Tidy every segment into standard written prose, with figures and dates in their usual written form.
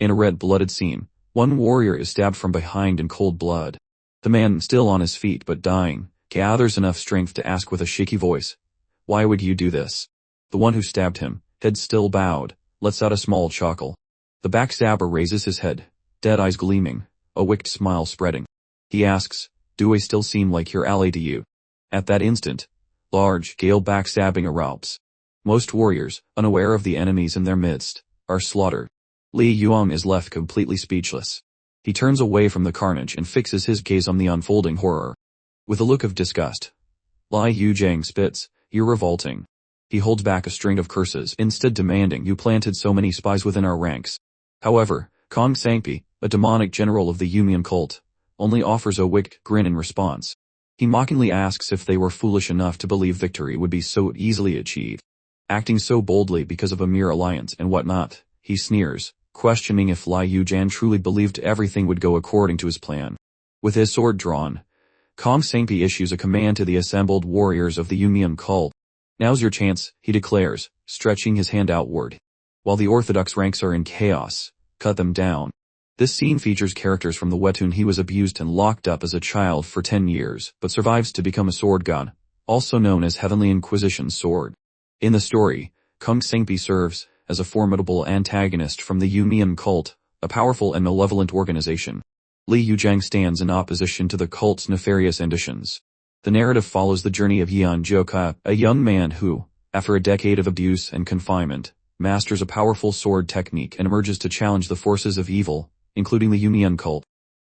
In a red-blooded scene, one warrior is stabbed from behind in cold blood. The man, still on his feet but dying, gathers enough strength to ask with a shaky voice, "Why would you do this?" The one who stabbed him, head still bowed, lets out a small chuckle. The backstabber raises his head, dead eyes gleaming, a wicked smile spreading. He asks, "Do I still seem like your ally to you?" At that instant, large-scale backstabbing erupts. Most warriors, unaware of the enemies in their midst, are slaughtered. Li Yuan is left completely speechless. He turns away from the carnage and fixes his gaze on the unfolding horror. With a look of disgust, Li Yuzhang spits, "You're revolting." He holds back a string of curses, instead demanding, "You planted so many spies within our ranks." However, Kong Sangpi, a demonic general of the Yumian cult, only offers a wicked grin in response. He mockingly asks if they were foolish enough to believe victory would be so easily achieved. Acting so boldly because of a mere alliance and whatnot, he sneers, questioning if Li Yujian truly believed everything would go according to his plan. With his sword drawn, Kong Sangpi issues a command to the assembled warriors of the Yumian cult. "Now's your chance," he declares, stretching his hand outward. While the orthodox ranks are in chaos, cut them down. This scene features characters from the webtoon. He was abused and locked up as a child for 10 years, but survives to become a sword god, also known as Heavenly Inquisition's sword. In the story, Kong Sangpi serves as a formidable antagonist from the Yumian cult, a powerful and malevolent organization. Li Yuzhang stands in opposition to the cult's nefarious ambitions. The narrative follows the journey of Yan Zhouka, a young man who, after a decade of abuse and confinement, masters a powerful sword technique and emerges to challenge the forces of evil, including the Yumian cult.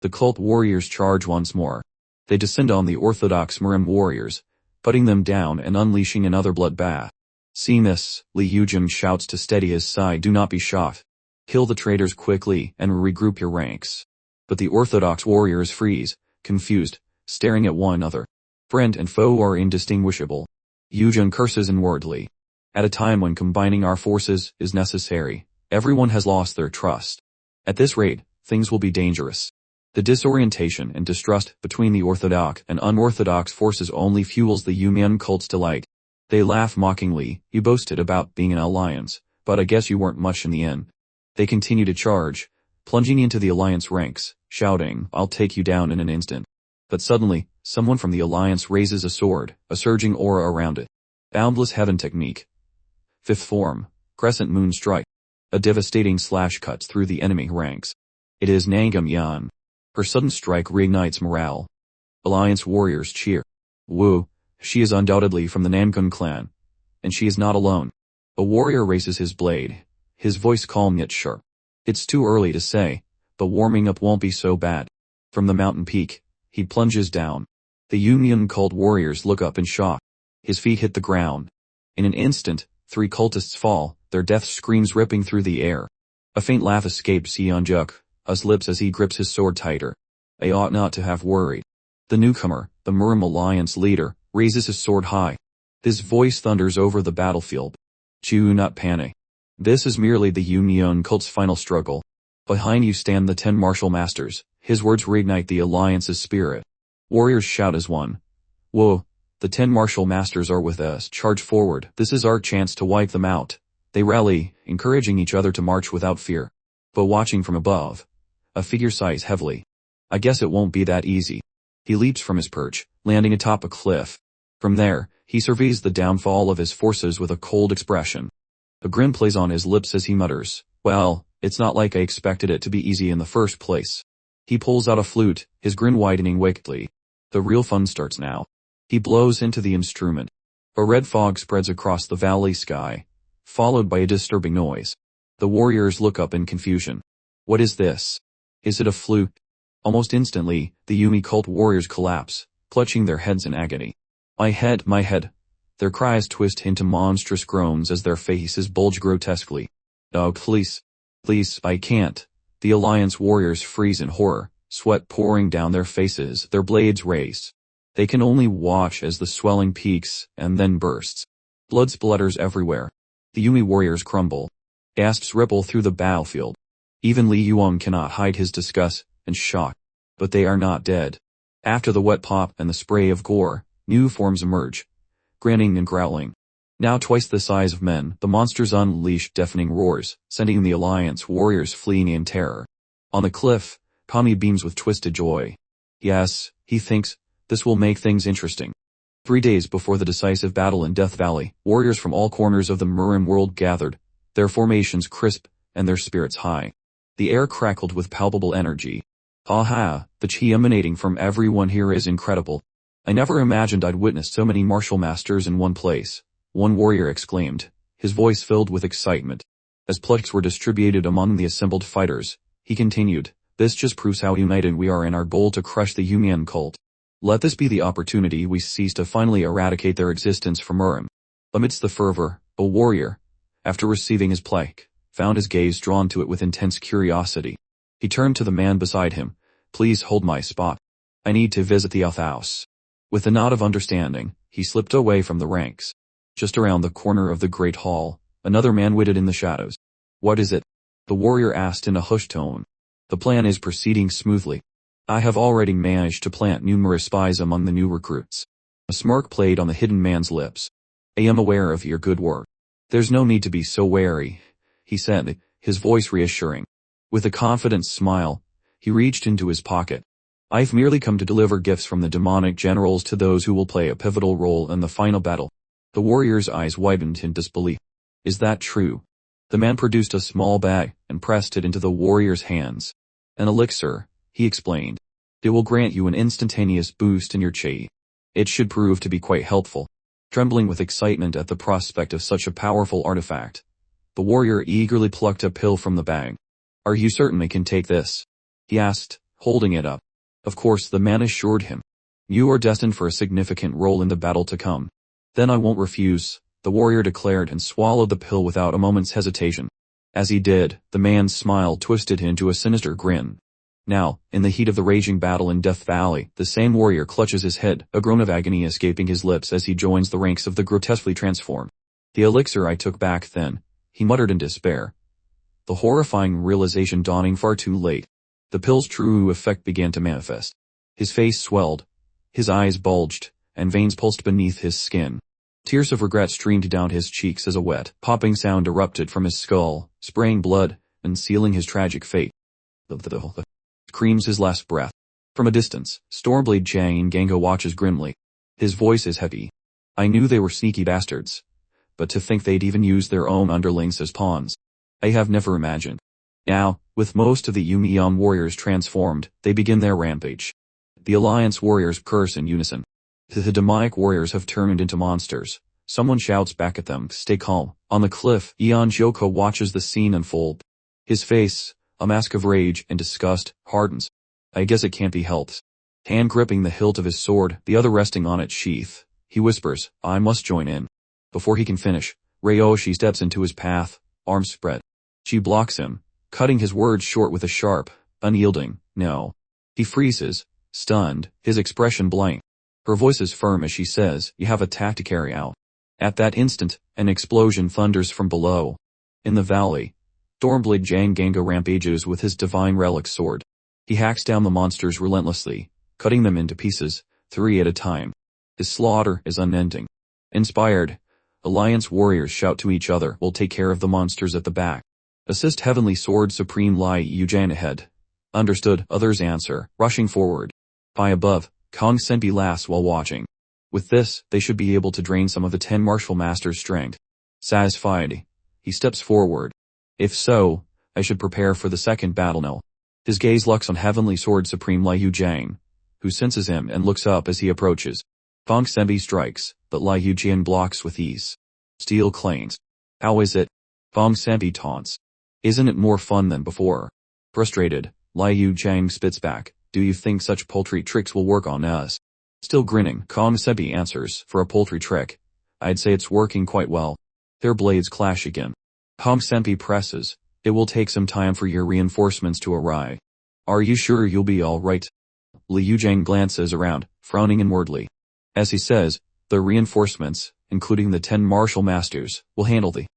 The cult warriors charge once more. They descend on the orthodox Murim warriors, putting them down and unleashing another bloodbath. Seeing this, Li Yuzhang shouts to steady his side, "Do not be shocked. Kill the traitors quickly and regroup your ranks." But the orthodox warriors freeze, confused, staring at one another. Friend and foe are indistinguishable. Yuzhang curses inwardly. At a time when combining our forces is necessary, everyone has lost their trust. At this rate, things will be dangerous. The disorientation and distrust between the orthodox and unorthodox forces only fuels the Yumian cult's delight. They laugh mockingly, "You boasted about being an alliance, but I guess you weren't much in the end." They continue to charge, plunging into the alliance ranks, shouting, "I'll take you down in an instant." But suddenly, someone from the alliance raises a sword, a surging aura around it. Boundless Heaven technique. Fifth form, Crescent Moon Strike. A devastating slash cuts through the enemy ranks. It is Nangam Yan. Her sudden strike reignites morale. Alliance warriors cheer. "Woo, she is undoubtedly from the Namgun clan. And she is not alone." A warrior raises his blade, his voice calm yet sharp. "It's too early to say, but warming up won't be so bad." From the mountain peak, he plunges down. The Yumian cult warriors look up in shock. His feet hit the ground. In an instant, 3 cultists fall, their death screams ripping through the air. A faint laugh escapes Yeonjuk's lips as he grips his sword tighter. "I ought not to have worried." The newcomer, the Murim Alliance leader, raises his sword high. His voice thunders over the battlefield. "Do not panic. This is merely the Yumian cult's final struggle. Behind you stand the 10 martial masters." His words reignite the Alliance's spirit. Warriors shout as one. "Whoa, the 10 martial masters are with us. Charge forward. This is our chance to wipe them out." They rally, encouraging each other to march without fear. But watching from above, a figure sighs heavily. "I guess it won't be that easy." He leaps from his perch, landing atop a cliff. From there, he surveys the downfall of his forces with a cold expression. A grin plays on his lips as he mutters, "Well, it's not like I expected it to be easy in the first place." He pulls out a flute, his grin widening wickedly. The real fun starts now. He blows into the instrument. A red fog spreads across the valley sky, followed by a disturbing noise. The warriors look up in confusion. What is this? Is it a flute? Almost instantly, the Yumi cult warriors collapse, clutching their heads in agony. My head. Their cries twist into monstrous groans as their faces bulge grotesquely. "Oh, please, I can't." The Alliance warriors freeze in horror, sweat pouring down their faces, their blades raised. They can only watch as the swelling peaks and then bursts. Blood splatters everywhere. The Yumi warriors crumble. Gasps ripple through the battlefield. Even Li Yuan cannot hide his disgust and shock. But they are not dead. After the wet pop and the spray of gore, new forms emerge, grinning and growling. Now twice the size of men, the monsters unleashed deafening roars, sending the Alliance warriors fleeing in terror. On the cliff, Kami beams with twisted joy. Yes, he thinks, this will make things interesting. 3 days before the decisive battle in Death Valley, warriors from all corners of the Murim world gathered, their formations crisp, and their spirits high. The air crackled with palpable energy. Aha, the chi emanating from everyone here is incredible. I never imagined I'd witness so many martial masters in one place, one warrior exclaimed, his voice filled with excitement. As plaques were distributed among the assembled fighters, he continued, this just proves how united we are in our goal to crush the Yumian cult. Let this be the opportunity we seize to finally eradicate their existence from Murim. Amidst the fervor, a warrior, after receiving his plaque, found his gaze drawn to it with intense curiosity. He turned to the man beside him. Please hold my spot. I need to visit the House. With a nod of understanding, he slipped away from the ranks. Just around the corner of the great hall, another man waited in the shadows. What is it? The warrior asked in a hushed tone. The plan is proceeding smoothly. I have already managed to plant numerous spies among the new recruits. A smirk played on the hidden man's lips. I am aware of your good work. There's no need to be so wary, he said, his voice reassuring. With a confident smile, he reached into his pocket. I've merely come to deliver gifts from the demonic generals to those who will play a pivotal role in the final battle. The warrior's eyes widened in disbelief. Is that true? The man produced a small bag and pressed it into the warrior's hands. An elixir, he explained. It will grant you an instantaneous boost in your chi. It should prove to be quite helpful. Trembling with excitement at the prospect of such a powerful artifact, the warrior eagerly plucked a pill from the bag. Are you certain I can take this? He asked, holding it up. Of course, the man assured him. You are destined for a significant role in the battle to come. Then I won't refuse, the warrior declared and swallowed the pill without a moment's hesitation. As he did, the man's smile twisted into a sinister grin. Now, in the heat of the raging battle in Death Valley, the same warrior clutches his head, a groan of agony escaping his lips as he joins the ranks of the grotesquely transformed. The elixir I took back then, he muttered in despair. The horrifying realization dawning far too late. The pill's true effect began to manifest. His face swelled, his eyes bulged, and veins pulsed beneath his skin. Tears of regret streamed down his cheeks as a wet, popping sound erupted from his skull, spraying blood, and sealing his tragic fate. Screams his last breath. From a distance, Stormblade Jang Gango watches grimly. His voice is heavy. I knew they were sneaky bastards. But to think they'd even use their own underlings as pawns. I have never imagined. Now, with most of the Yumian warriors transformed, they begin their rampage. The Alliance warriors curse in unison. The demonic warriors have turned into monsters. Someone shouts back at them, stay calm. On the cliff, Ion Joko watches the scene unfold. His face, a mask of rage and disgust, hardens. I guess it can't be helped. Hand gripping the hilt of his sword, the other resting on its sheath, he whispers, I must join in. Before he can finish, Ryoshi steps into his path, arms spread. She blocks him, cutting his words short with a sharp, unyielding, no. He freezes, stunned, his expression blank. Her voice is firm as she says, you have a task to carry out. At that instant, an explosion thunders from below. In the valley, Stormblade Jang Gango rampages with his divine relic sword. He hacks down the monsters relentlessly, cutting them into pieces, 3 at a time. His slaughter is unending. Inspired, Alliance warriors shout to each other, we'll take care of the monsters at the back. Assist Heavenly Sword Supreme Lai Yujan ahead. Understood, others answer, rushing forward. High above, Kong Senpi laughs while watching. With this, they should be able to drain some of the 10 martial masters' strength. Satisfied, he steps forward. If so, I should prepare for the second battle now. His gaze locks on Heavenly Sword Supreme Lai Yujang, who senses him and looks up as he approaches. Kong Senpi strikes, but Lai Yujian blocks with ease. Steel clangs. How is it? Kong Senpi taunts. Isn't it more fun than before? Frustrated, Lai Yujiang spits back. Do you think such paltry tricks will work on us? Still grinning, Kong Senpi answers, for a paltry trick. I'd say it's working quite well. Their blades clash again. Kong Senpi presses. It will take some time for your reinforcements to arrive. Are you sure you'll be alright? Li Yujang glances around, frowning inwardly. As he says, the reinforcements, including the 10 martial masters, will handle the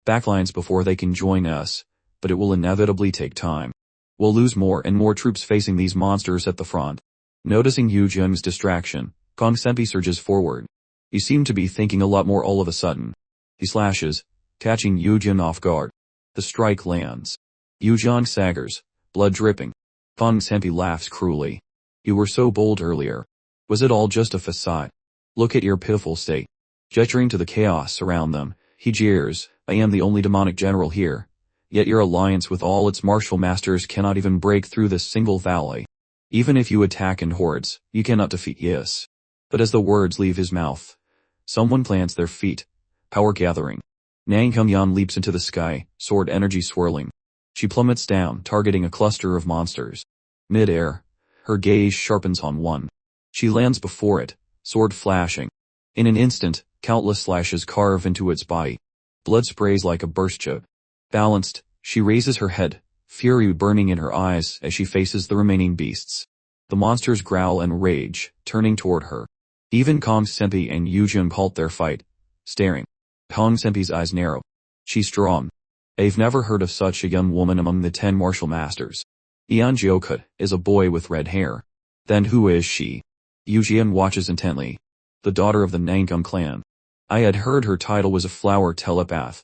backlines before they can join us, but it will inevitably take time. We'll lose more and more troops facing these monsters at the front. Noticing Yu Jung's distraction, Kong Senpi surges forward. You seem to be thinking a lot more all of a sudden. He slashes, catching Yujin off guard. The strike lands. Yujin saggers, blood dripping. Kong Senpai laughs cruelly. You were so bold earlier. Was it all just a facade? Look at your pitiful state. Gesturing to the chaos around them, he jeers, I am the only demonic general here. Yet your alliance with all its martial masters cannot even break through this single valley. Even if you attack in hordes, you cannot defeat Yes. But as the words leave his mouth, someone plants their feet. Power gathering. Nang Kumyan leaps into the sky, sword energy swirling. She plummets down, targeting a cluster of monsters. Mid-air, her gaze sharpens on one. She lands before it, sword flashing. In an instant, countless slashes carve into its body. Blood sprays like a burst shot. Balanced, she raises her head, fury burning in her eyes as she faces the remaining beasts. The monsters growl and rage, turning toward her. Even Kong Senpai and Yujin halt their fight, staring. Kong Senpai's eyes narrow. She's strong. I've never heard of such a young woman among the 10 martial masters. Ian Jiokut is a boy with red hair. Then who is she? Yujin watches intently. The daughter of the Nangkum clan. I had heard her title was a flower telepath.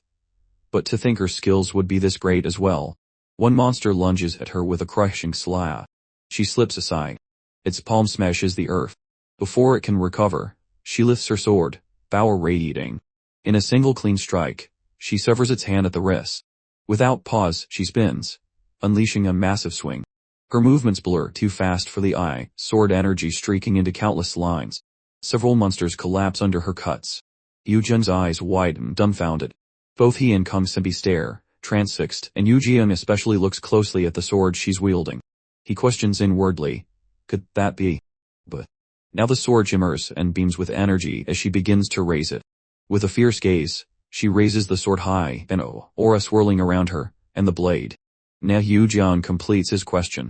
But to think her skills would be this great as well. One monster lunges at her with a crushing slash. She slips aside. Its palm smashes the earth. Before it can recover, she lifts her sword, power radiating. In a single clean strike, she severs its hand at the wrist. Without pause, she spins, unleashing a massive swing. Her movements blur too fast for the eye, sword energy streaking into countless lines. Several monsters collapse under her cuts. Yujin's eyes widen, dumbfounded. Both he and Kong Senpai stare, transfixed, and Yujin especially looks closely at the sword she's wielding. He questions inwardly, could that be? But now the sword shimmers and beams with energy as she begins to raise it. With a fierce gaze, she raises the sword high, an aura swirling around her, and the blade. Now Yujin completes his question.